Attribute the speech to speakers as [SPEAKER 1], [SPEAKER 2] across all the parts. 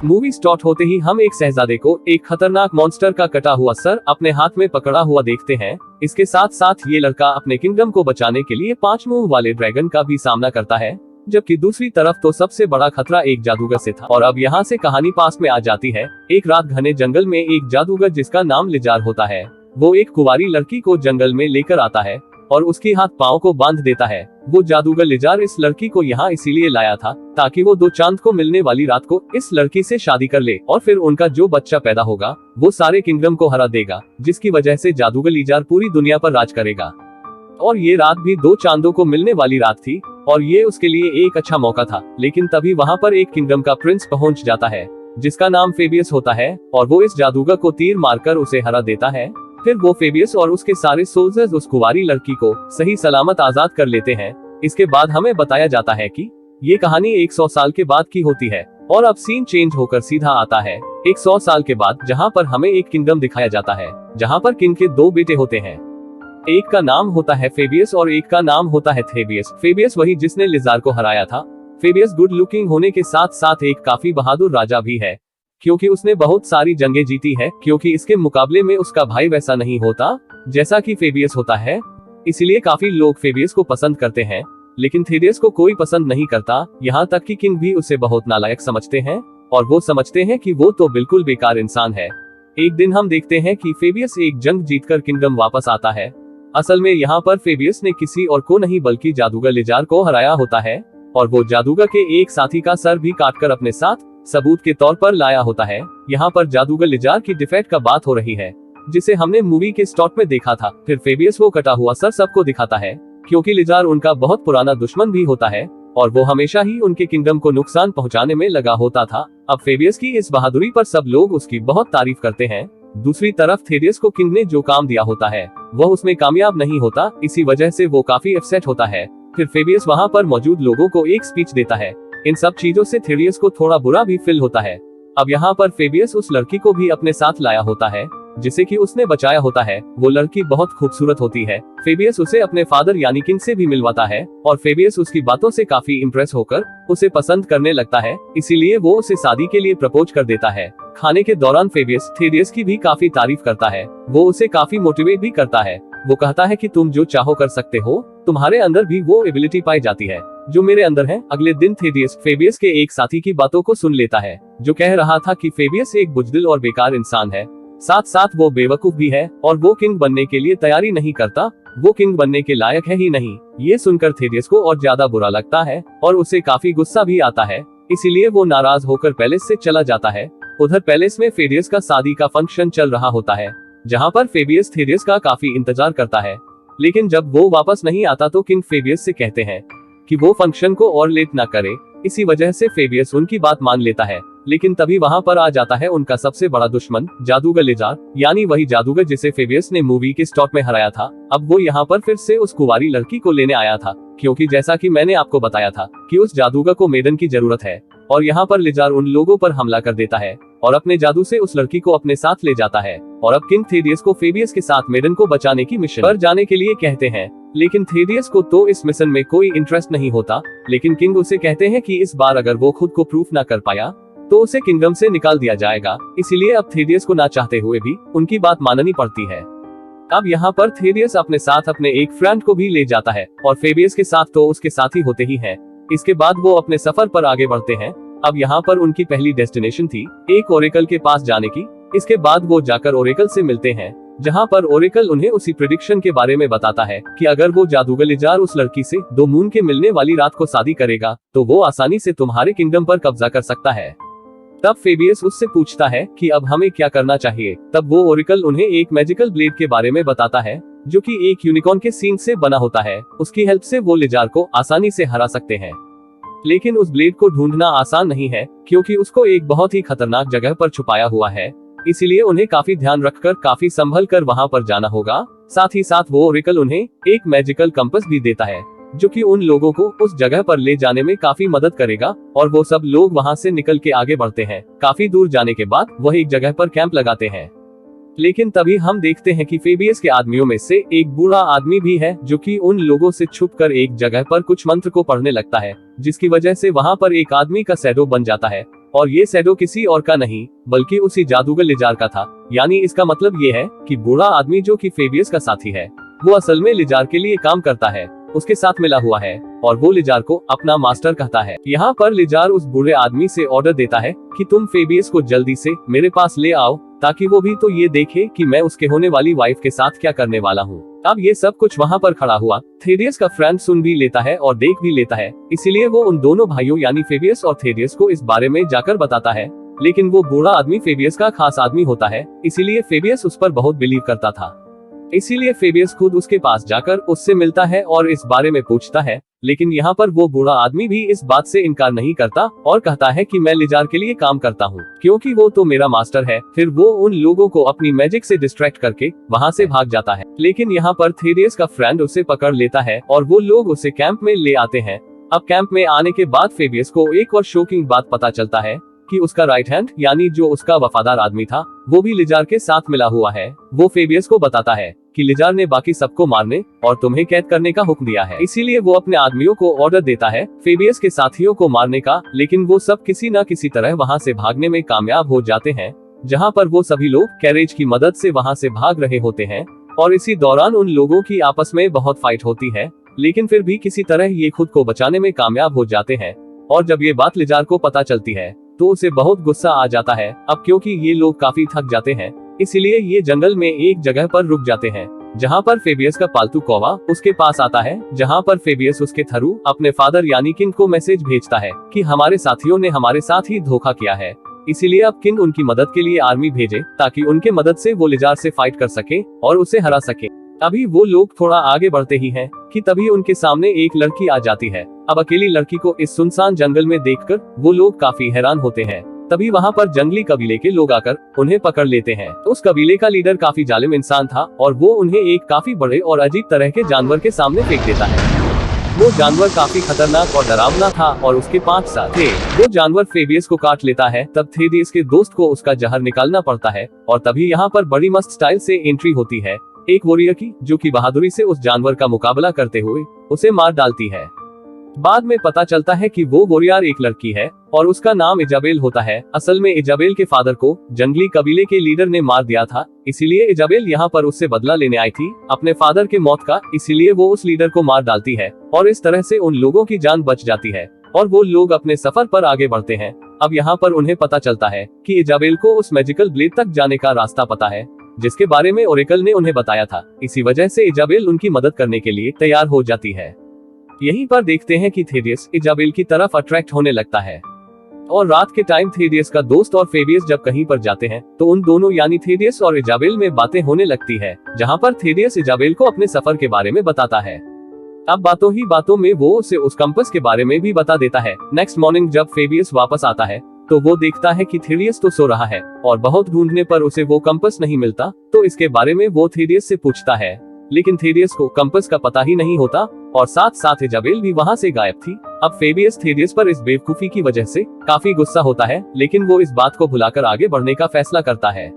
[SPEAKER 1] Movie start होते ही हम एक शहजादे को एक खतरनाक मॉन्स्टर का कटा हुआ सर अपने हाथ में पकड़ा हुआ देखते हैं। इसके साथ साथ ये लड़का अपने किंगडम को बचाने के लिए 5 मुंह वाले ड्रैगन का भी सामना करता है, जबकि दूसरी तरफ तो सबसे बड़ा खतरा एक जादूगर से था। और अब यहाँ से कहानी पास में आ जाती है। एक रात घने जंगल में एक जादूगर जिसका नाम लिजार होता है, वो एक कुंवारी लड़की को जंगल में लेकर आता है और उसकी हाथ पांव को बांध देता है। वो जादूगर लिजार इस लड़की को यहाँ इसीलिए लाया था ताकि वो 2 चांद को मिलने वाली रात को इस लड़की से शादी कर ले और फिर उनका जो बच्चा पैदा होगा वो सारे किंगडम को हरा देगा, जिसकी वजह से जादूगर लिजार पूरी दुनिया पर राज करेगा। और ये रात भी 2 चांदों को मिलने वाली रात थी और ये उसके लिए एक अच्छा मौका था। लेकिन तभी वहाँ पर एक किंगडम का प्रिंस पहुँच जाता है जिसका नाम फेबियस होता है और वो इस जादूगर को तीर मारकर उसे हरा देता है। फिर वो फेबियस और उसके सारे सोल्जर्स उस कुंवारी लड़की को सही सलामत आजाद कर लेते हैं। इसके बाद हमें बताया जाता है कि ये कहानी 100 साल के बाद की होती है और अब सीन चेंज होकर सीधा आता है 100 साल के बाद, जहाँ पर हमें एक किंगडम दिखाया जाता है जहाँ पर किंग के 2 बेटे होते हैं। एक का नाम होता है फेबियस और एक का नाम होता है थेबियस। फेबियस वही जिसने लिजार को हराया था। फेबियस गुड लुकिंग होने के साथ साथ एक काफी बहादुर राजा भी है क्योंकि उसने बहुत सारी जंगें जीती है, क्योंकि इसके मुकाबले में उसका भाई वैसा नहीं होता जैसा कि फेबियस होता है। इसीलिए काफी लोग फेबियस को पसंद करते हैं, लेकिन थेबियस को कोई पसंद नहीं करता। यहाँ तक कि किंग भी उसे बहुत नालायक समझते हैं और वो समझते हैं कि वो तो बिल्कुल बेकार इंसान है। एक दिन हम देखते हैं कि फेबियस एक जंग जीतकर किंगडम वापस आता है। असल में यहाँ पर फेबियस ने किसी और को नहीं बल्कि जादूगर लिजार को हराया होता है और वो जादूगर के एक साथी का सर भी काटकर अपने साथ सबूत के तौर पर लाया होता है। यहाँ पर जादूगर लिजार की डिफेक्ट का बात हो रही है जिसे हमने मूवी के स्टार्ट में देखा था। फिर फेबियस वो कटा हुआ सर सबको दिखाता है क्योंकि लिजार उनका बहुत पुराना दुश्मन भी होता है और वो हमेशा ही उनके किंगडम को नुकसान पहुंचाने में लगा होता था। अब फेबियस की इस बहादुरी पर सब लोग उसकी बहुत तारीफ करते हैं। दूसरी तरफ थेबियस को किंग ने जो काम दिया होता है वह उसमें कामयाब नहीं होता, इसी वजह से वो काफी अपसेट होता है। फिर फेबियस वहाँ पर मौजूद लोगों को एक स्पीच देता है। इन सब चीजों से थेबियस को थोड़ा बुरा भी फील होता है। अब यहाँ पर फेबियस उस लड़की को भी अपने साथ लाया होता है जिसे कि उसने बचाया होता है। वो लड़की बहुत खूबसूरत होती है। फेबियस उसे अपने फादर यानी किंग से भी मिलवाता है और फेबियस उसकी बातों से काफी इम्प्रेस होकर उसे पसंद करने लगता है, इसीलिए वो उसे शादी के लिए प्रपोज कर देता है। खाने के दौरान फेबियस थेबियस की भी काफी तारीफ करता है। वो उसे काफी मोटिवेट भी करता है। वो कहता है कि तुम जो चाहो कर सकते हो, तुम्हारे अंदर भी वो एबिलिटी पाई जाती है जो मेरे अंदर है। अगले दिन थेबियस फेबियस के एक साथी की बातों को सुन लेता है जो कह रहा था कि फेबियस एक बुजदिल और बेकार इंसान है, साथ साथ वो बेवकूफ भी है और वो किंग बनने के लिए तैयारी नहीं करता, वो किंग बनने के लायक है ही नहीं। ये सुनकर थेबियस को और ज्यादा बुरा लगता है और उसे काफी गुस्सा भी आता है, इसीलिए वो नाराज होकर पैलेस से चला जाता है। उधर पैलेस में फेबियस का शादी का फंक्शन चल रहा होता है जहाँ पर फेबियस थेबियस का काफी इंतजार करता है, लेकिन जब वो वापस नहीं आता तो किंग फेबियस से कहते हैं कि वो फंक्शन को और लेट ना करे। इसी वजह से फेबियस उनकी बात मान लेता है, लेकिन तभी वहाँ पर आ जाता है उनका सबसे बड़ा दुश्मन जादूगर लिजार, यानी वही जादूगर जिसे फेबियस ने मूवी के स्टार्ट में हराया था। अब वो यहाँ पर फिर से उस कुंवारी लड़की को लेने आया था क्योंकि जैसा कि मैंने आपको बताया था कि उस जादूगर को मेडन की जरूरत है। और यहाँ पर लिजार उन लोगों पर हमला कर देता है और अपने जादू से उस लड़की को अपने साथ ले जाता है। और अब किंग थेबियस को फेबियस के साथ मेडन को बचाने की मिशन पर जाने के लिए कहते हैं, लेकिन थेबियस को तो इस मिशन में कोई इंटरेस्ट नहीं होता। लेकिन किंग उसे कहते हैं कि इस बार अगर वो खुद को प्रूफ ना कर पाया तो उसे किंगडम से निकाल दिया जाएगा। इसीलिए अब थेबियस को ना चाहते हुए भी उनकी बात माननी पड़ती है। अब यहाँ पर थेबियस अपने साथ अपने एक फ्रेंड को भी ले जाता है और फेबियस के साथ तो उसके साथी होते ही हैं। इसके बाद वो अपने सफर पर आगे बढ़ते हैं। अब यहाँ पर उनकी पहली डेस्टिनेशन थी एक ओरेकल के पास जाने की। इसके बाद वो जाकर ओरेकल से मिलते हैं जहाँ पर ओरेकल उन्हें उसी प्रेडिक्शन के बारे में बताता है कि अगर वो जादूगर लिजार उस लड़की से 2 मून के मिलने वाली रात को शादी करेगा तो वो आसानी से तुम्हारे किंगडम पर कब्जा कर सकता है। तब फेबियस उससे पूछता है कि अब हमें क्या करना चाहिए। तब वो ओरेकल उन्हें एक मैजिकल ब्लेड के बारे में बताता है जो कि एक यूनिकॉर्न के सींग से बना होता है। उसकी हेल्प से वो लिजार को आसानी से हरा सकते हैं, लेकिन उस ब्लेड को ढूंढना आसान नहीं है क्योंकि उसको एक बहुत ही खतरनाक जगह पर छुपाया हुआ है। इसीलिए उन्हें काफी ध्यान रखकर काफी संभल कर वहाँ पर जाना होगा। साथ ही साथ वो ओरेकल उन्हें एक मैजिकल कंपास भी देता है जो कि उन लोगों को उस जगह पर ले जाने में काफी मदद करेगा और वो सब लोग वहाँ से निकल के आगे बढ़ते हैं। काफी दूर जाने के बाद वह एक जगह पर कैंप लगाते हैं, लेकिन तभी हम देखते हैं कि फेबियस के आदमियों में से एक बूढ़ा आदमी भी है जो कि उन लोगों से छुपकर एक जगह पर कुछ मंत्र को पढ़ने लगता है, जिसकी वजह से वहाँ पर एक आदमी का शैडो बन जाता है और ये शैडो किसी और का नहीं बल्कि उसी जादूगर लिजार का था। यानी इसका मतलब ये है कि बूढ़ा आदमी जो कि फेबियस का साथी है वो असल में लिजार के लिए काम करता है, उसके साथ मिला हुआ है और वो लिजार को अपना मास्टर कहता है। यहाँ पर लिजार उस बूढ़े आदमी से ऑर्डर देता है कि तुम फेबियस को जल्दी से मेरे पास ले आओ ताकि वो भी तो ये देखे कि मैं उसके होने वाली वाइफ के साथ क्या करने वाला हूँ। अब ये सब कुछ वहाँ पर खड़ा हुआ थेडियस का फ्रेंड सुन भी लेता है और देख भी लेता है, इसीलिए वो उन दोनों भाइयों यानी फेबियस और थेडियस को इस बारे में जाकर बताता है। लेकिन वो बूढ़ा आदमी फेबियस का खास आदमी होता है, इसीलिए फेबियस उस पर बहुत बिलीव करता था। इसीलिए फेबियस खुद उसके पास जाकर उससे मिलता है और इस बारे में पूछता है। लेकिन यहाँ पर वो बूढ़ा आदमी भी इस बात से इनकार नहीं करता और कहता है कि मैं लिजार के लिए काम करता हूँ क्योंकि वो तो मेरा मास्टर है। फिर वो उन लोगों को अपनी मैजिक से डिस्ट्रैक्ट करके वहाँ से भाग जाता है। लेकिन यहाँ पर थेडियस का फ्रेंड उसे पकड़ लेता है और वो लोग उसे कैंप में ले आते हैं। अब कैंप में आने के बाद फेबियस को एक और शॉकिंग बात पता चलता है कि उसका राइट हैंड यानी जो उसका वफादार आदमी था वो भी लिजार के साथ मिला हुआ है। वो फेबियस को बताता है कि लिजार ने बाकी सबको मारने और तुम्हें कैद करने का हुक्म दिया है, इसीलिए वो अपने आदमियों को ऑर्डर देता है फेबियस के साथियों को मारने का। लेकिन वो सब किसी न किसी तरह वहाँ से भागने में कामयाब हो जाते हैं, जहाँ पर वो सभी लोग कैरेज की मदद से वहाँ से भाग रहे होते हैं। और इसी दौरान उन लोगों की आपस में बहुत फाइट होती है, लेकिन फिर भी किसी तरह ये खुद को बचाने में कामयाब हो जाते हैं। और जब ये बात लिजार को पता चलती है तो उसे बहुत गुस्सा आ जाता है। अब क्योंकि ये लोग काफी थक जाते हैं, इसीलिए ये जंगल में एक जगह पर रुक जाते हैं, जहाँ पर फेबियस का पालतू कौवा उसके पास आता है। जहाँ पर फेबियस उसके थ्रू अपने फादर यानी किंग को मैसेज भेजता है कि हमारे साथियों ने हमारे साथ ही धोखा किया है, इसीलिए अब किंग उनकी मदद के लिए आर्मी भेजे ताकि उनके मदद से वो लिजार से फाइट कर सके और उसे हरा सके। अभी वो लोग थोड़ा आगे बढ़ते ही हैं कि तभी उनके सामने एक लड़की आ जाती है। अब अकेली लड़की को इस सुनसान जंगल में देखकर वो लोग काफी हैरान होते हैं। तभी वहाँ पर जंगली कबीले के लोग आकर उन्हें पकड़ लेते हैं। उस कबीले का लीडर काफी जालिम इंसान था और वो उन्हें एक काफी बड़े और अजीब तरह के जानवर के सामने फेंक देता है। वो जानवर काफी खतरनाक और डरावना था और उसके 5 सर थे। वो जानवर फेबियस को काट लेता है। तब थेडियस के दोस्त को उसका जहर निकालना पड़ता है और तभी यहाँ पर बड़ी मस्त स्टाइल से एंट्री होती है एक वॉरियर की, जो कि बहादुरी से उस जानवर का मुकाबला करते हुए उसे मार डालती है। बाद में पता चलता है कि वो वॉरियर एक लड़की है और उसका नाम इजाबेल होता है। असल में इजाबेल के फादर को जंगली कबीले के लीडर ने मार दिया था, इसीलिए इजाबेल यहाँ पर उससे बदला लेने आई थी अपने फादर के मौत का, इसीलिए वो उस लीडर को मार डालती है और इस तरह से उन लोगों की जान बच जाती है और वो लोग अपने सफर पर आगे बढ़ते हैं। अब यहाँ पर उन्हें पता चलता है कि इजाबेल को उस मैजिकल ब्लेड तक जाने का रास्ता पता है जिसके बारे में ओरेकल ने उन्हें बताया था। इसी वजह से इजाबेल उनकी मदद करने के लिए तैयार हो जाती है। यहीं पर देखते हैं कि थेडियस इजाबेल की तरफ अट्रैक्ट होने लगता है और रात के टाइम थेडियस का दोस्त और फेबियस जब कहीं पर जाते हैं तो उन दोनों यानी थेडियस और इजाबेल में बातें होने लगती है, जहां पर थेडियस इजाबेल को अपने सफर के बारे में बताता है। अब बातों ही बातों में वो उसे उस कंपास के बारे में भी बता देता है। नेक्स्ट मॉर्निंग जब फेबियस वापस आता है तो वो देखता है कि थेडियस तो सो रहा है और बहुत ढूंढने पर उसे वो कंपास नहीं मिलता, तो इसके बारे में वो थेडियस से पूछता है। लेकिन थेडियस को कंपास का पता ही नहीं होता और साथ साथ इजाबेल भी वहाँ से गायब थी। अब फेबियस थेडियस पर इस बेवकूफी की वजह से काफी गुस्सा होता है, लेकिन वो इस बात को भुलाकर आगे बढ़ने का फैसला करता है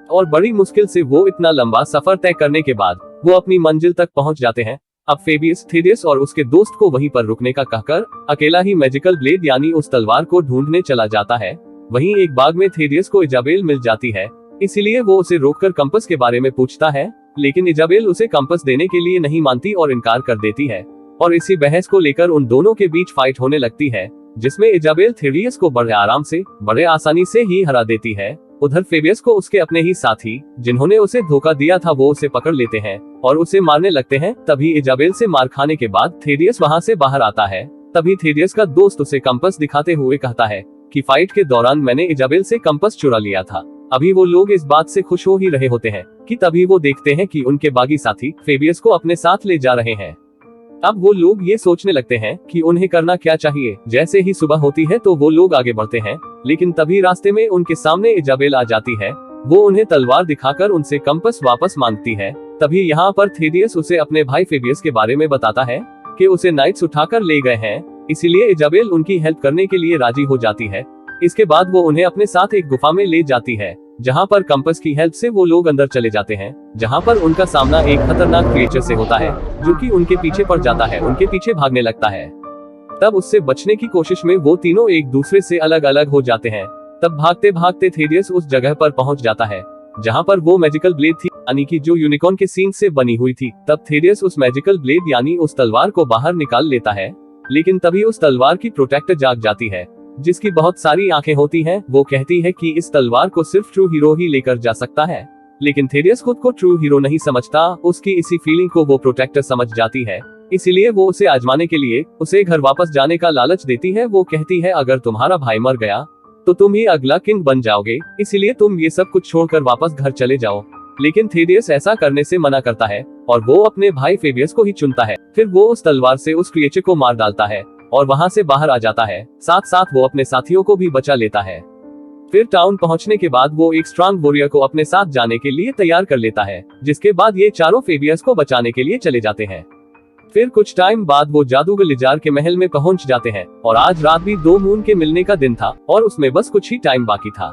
[SPEAKER 1] और बड़ी मुश्किल से वो इतना लंबा सफर तय करने के बाद वो अपनी मंजिल तक पहुँच जाते हैं। अब फेबियस थेडियस और उसके दोस्त को वहीं पर रुकने का कहकर अकेला ही मैजिकल ब्लेड यानी उस तलवार को ढूंढने चला जाता है। वहीं एक बाग में थेडियस को इजाबेल मिल जाती है, इसीलिए वो उसे रोककर कंपास के बारे में पूछता है, लेकिन इजाबेल उसे कंपास देने के लिए नहीं मानती और इनकार कर देती है और इसी बहस को लेकर उन दोनों के बीच फाइट होने लगती है, जिसमें इजाबेल थेडियस को बड़े आराम से बड़े आसानी से ही हरा देती है। उधर फेबियस को उसके अपने ही साथी जिन्होंने उसे धोखा दिया था वो उसे पकड़ लेते हैं और उसे मारने लगते हैं। तभी इजाबेल से मार खाने के बाद थेडियस वहाँ से बाहर आता है। तभी थेडियस का दोस्त उसे कंपास दिखाते हुए कहता है कि फाइट के दौरान मैंने इजाबेल से कंपास चुरा लिया था। अभी वो लोग इस बात से खुश हो ही रहे होते हैं कि तभी वो देखते हैं कि उनके बागी साथी फेबियस को अपने साथ ले जा रहे हैं। अब वो लोग ये सोचने लगते हैं कि उन्हें करना क्या चाहिए। जैसे ही सुबह होती है तो वो लोग आगे बढ़ते हैं, लेकिन तभी रास्ते में उनके सामने इजाबेल आ जाती है। वो उन्हें तलवार दिखाकर उनसे कंपास वापस मांगती है। तभी यहाँ पर थेडियस उसे अपने भाई फेबियस के बारे में बताता है कि उसे नाइट्स उठाकर ले गए हैं, इसीलिए इजाबेल उनकी हेल्प करने के लिए राजी हो जाती है। इसके बाद वो उन्हें अपने साथ एक गुफा में ले जाती है, जहां पर कंपास की हेल्प से वो लोग अंदर चले जाते हैं, जहां पर उनका सामना एक खतरनाक क्रिएचर से होता है जो कि उनके पीछे पड़ जाता है, उनके पीछे भागने लगता है। तब उससे बचने की कोशिश में वो तीनों एक दूसरे से अलग अलग हो जाते हैं। तब भागते भागते थेडियस उस जगह पर पहुंच जाता है जहां पर वो मैजिकल ब्लेड थी, यानी कि जो यूनिकॉर्न के सीन से बनी हुई थी। तब थेडियस उस मैजिकल ब्लेड यानी उस तलवार को बाहर निकाल लेता है, लेकिन तभी उस तलवार की प्रोटेक्टर जाग जाती है, जिसकी बहुत सारी आंखें होती हैं। वो कहती है कि इस तलवार को सिर्फ ट्रू हीरो ही लेकर जा सकता है, लेकिन थेडियस खुद को ट्रू हीरो नहीं समझता। उसकी इसी फीलिंग को वो प्रोटेक्टर समझ जाती है, इसीलिए वो उसे आजमाने के लिए उसे घर वापस जाने का लालच देती है। वो कहती है अगर तुम्हारा भाई मर गया तो तुम ही अगला किंग बन जाओगे, इसीलिए तुम ये सब कुछ छोड़कर वापस घर चले जाओ। लेकिन थेडियस ऐसा करने से मना करता है और वो अपने भाई फेबियस को ही चुनता है। फिर वो उस तलवार से उस क्रिएचर को मार डालता है और वहां से बाहर आ जाता है। साथ साथ वो अपने साथियों को भी बचा लेता है। फिर टाउन पहुंचने के बाद वो एक स्ट्रांग वॉरियर को अपने साथ जाने के लिए तैयार कर लेता है, जिसके बाद ये चारों फेबियस को बचाने के लिए चले जाते हैं। फिर कुछ टाइम बाद वो जादूगर लिजार के महल में पहुंच जाते हैं और आज रात भी 2 मून के मिलने का दिन था और उसमें बस कुछ ही टाइम बाकी था।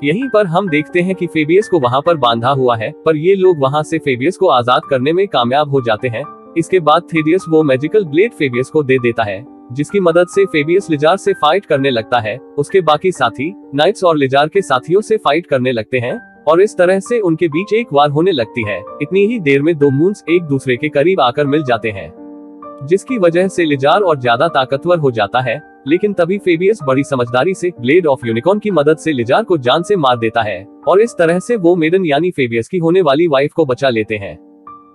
[SPEAKER 1] यहीं पर हम देखते हैं कि फेबियस को वहां पर बांधा हुआ है, पर ये लोग वहां से फेबियस को आजाद करने में कामयाब हो जाते हैं। इसके बाद थेडियस वो मैजिकल ब्लेड फेबियस को दे देता है, जिसकी मदद से फेबियस लिजार से फाइट करने लगता है। उसके बाकी साथी नाइट्स और लिजार के साथियों से फाइट करने लगते हैं और इस तरह से उनके बीच एक वार होने लगती है। इतनी ही देर में 2 मून्स एक दूसरे के करीब आकर मिल जाते हैं, जिसकी वजह से लिजार और ज्यादा ताकतवर हो जाता है। लेकिन तभी फेबियस बड़ी समझदारी से ब्लेड ऑफ यूनिकॉर्न की मदद से लिजार को जान से मार देता है और इस तरह से वो मेडन यानी फेबियस की होने वाली वाइफ को बचा लेते हैं।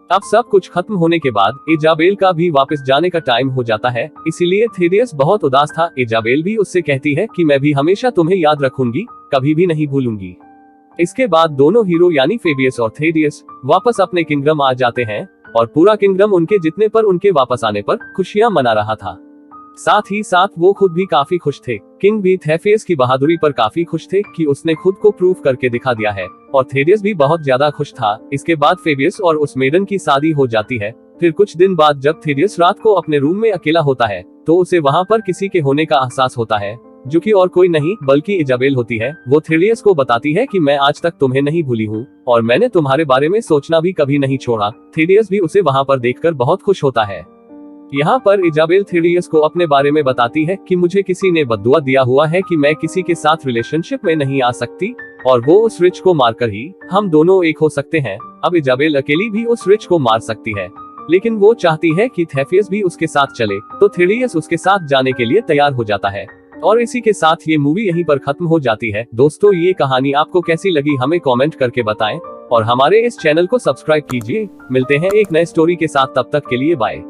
[SPEAKER 1] अब सब कुछ खत्म होने के बाद इजाबेल का भी वापस जाने का टाइम हो जाता है, इसीलिए थेडियस बहुत उदास था। इजाबेल भी उससे कहती है कि मैं भी हमेशा तुम्हें याद रखूंगी, कभी भी नहीं भूलूंगी। इसके बाद दोनों हीरो यानी फेबियस और थेडियस वापस अपने किंगडम आ जाते हैं और पूरा किंगडम उनके जितने पर उनके वापस आने पर खुशियां मना रहा था। साथ ही साथ वो खुद भी काफी खुश थे। किंग भी थेफियस की बहादुरी पर काफी खुश थे कि उसने खुद को प्रूव करके दिखा दिया है और थेडियस भी बहुत ज्यादा खुश था। इसके बाद फेबियस और उस मेडन की शादी हो जाती है। फिर कुछ दिन बाद जब थेडियस रात को अपने रूम में अकेला होता है तो उसे वहां पर किसी के होने का एहसास होता है, जो कि और कोई नहीं बल्कि इजाबेल होती है। वो थेडियस को बताती है कि मैं आज तक तुम्हें नहीं भूली हूँ और मैंने तुम्हारे बारे में सोचना भी कभी नहीं छोड़ा। थेडियस भी उसे वहां पर देखकर बहुत खुश होता है। यहाँ पर इजाबेल थेडियस को अपने बारे में बताती है कि मुझे किसी ने बद्दुआ दिया हुआ है कि मैं किसी के साथ रिलेशनशिप में नहीं आ सकती और वो उस रिच को मारकर ही हम दोनों एक हो सकते हैं। अब इजाबेल अकेली भी उस रिच को मार सकती है, लेकिन वो चाहती है कि थेफियस भी उसके साथ चले, तो थेडियस उसके साथ जाने के लिए तैयार हो जाता है। और इसी के साथ ये मूवी यहीं पर खत्म हो जाती है। दोस्तों, ये कहानी आपको कैसी लगी हमें कमेंट करके बताएं और हमारे इस चैनल को सब्सक्राइब कीजिए। मिलते हैं एक नए स्टोरी के साथ, तब तक के लिए बाय।